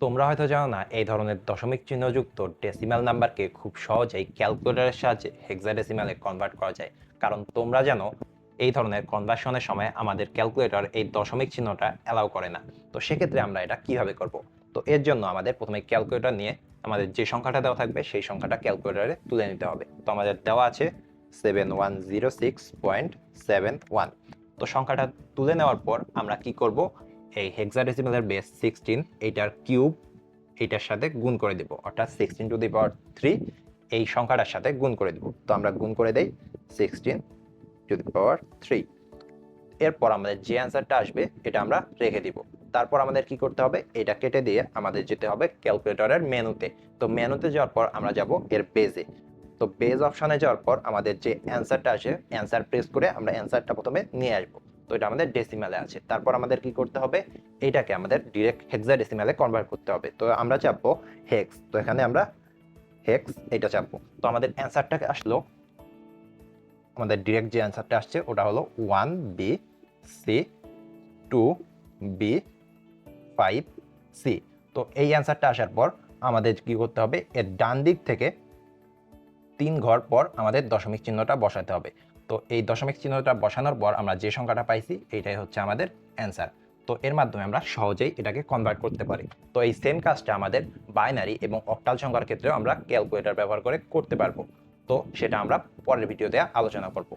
তোমরা হয়তো জানো না এই ধরনের দশমিক চিহ্নযুক্ত ডেসিমাল নাম্বারকে খুব সহজেই ক্যালকুলেটরের সাহায্যে হেক্সাডেসিমালে কনভার্ট করা যায়। কারণ তোমরা জানো এই ধরনের কনভার্সনের সময় আমাদের ক্যালকুলেটর এই দশমিক চিহ্নটা অ্যালাউ করে না। তো সেক্ষেত্রে আমরা এটা কিভাবে করব? তো এর জন্য আমাদের প্রথমে ক্যালকুলেটর নিয়ে আমাদের যে সংখ্যাটা দেওয়া থাকবে সেই সংখ্যাটা ক্যালকুলেটরে তুলে নিতে হবে। তো আমাদের দেওয়া আছে 7106.71। তো সংখ্যাটা তুলে নেওয়ার পর আমরা কি করব? এই হেক্সাডেসিমালের বেস 16 এইটার কিউব এইটার সাথে গুণ করে দিব, অর্থাৎ 16⁻³ এই সংখ্যাটার সাথে গুণ করে দিব। তো আমরা গুণ করে দেই 16⁻³ এরপর আমাদের যে অ্যান্সারটা আসবে এটা আমরা রেখে দিব। তারপর আমাদের কি করতে হবে? এটা কেটে দিয়ে আমাদের যেতে হবে ক্যালকুলেটরের মেনুতে। তো মেনুতে যাওয়ার পর আমরা যাব এর বেজে। তো বেজ অপশনে যাওয়ার পর আমাদের যে অ্যান্সারটা আসে অ্যান্সার প্রেস করে আমরা অ্যান্সারটা প্রথমে নিয়ে আসবো। তো এটা আমাদের ডেসিমালে আছে। তারপর আমাদের কি করতে হবে? এটাকে আমাদের ডিরেক্ট হেক্সাডেসিমালে কনভার্ট করতে হবে। তো আমরা চাপবো হেক্স। তো এখানে আমরা হেক্স এটা চাপবো। তো আমাদের অ্যান্সারটা আসলো, আমাদের ডিরেক্ট যে অ্যান্সারটা আসছে ওটা হলো 1B/C 2B/5C। তো এই অ্যান্সারটা আসার পর আমাদের কি করতে হবে? এর ডান দিক থেকে 3 ঘর পর আমাদের দশমিক চিহ্নটা বসাতে হবে। তো এই দশমিক চিহ্নটা বসানোর পর আমরা যে সংখ্যাটা পাইছি এইটাই হচ্ছে আমাদের অ্যান্সার। তো এর মাধ্যমে আমরা সহজেই এটাকে কনভার্ট করতে পারি। তো এই সেম কাজটা আমাদের বাইনারি এবং অক্টাল সংখ্যার ক্ষেত্রেও আমরা ক্যালকুলেটর ব্যবহার করে করতে পারবো। তো সেটা আমরা পরের ভিডিওতে আলোচনা করব।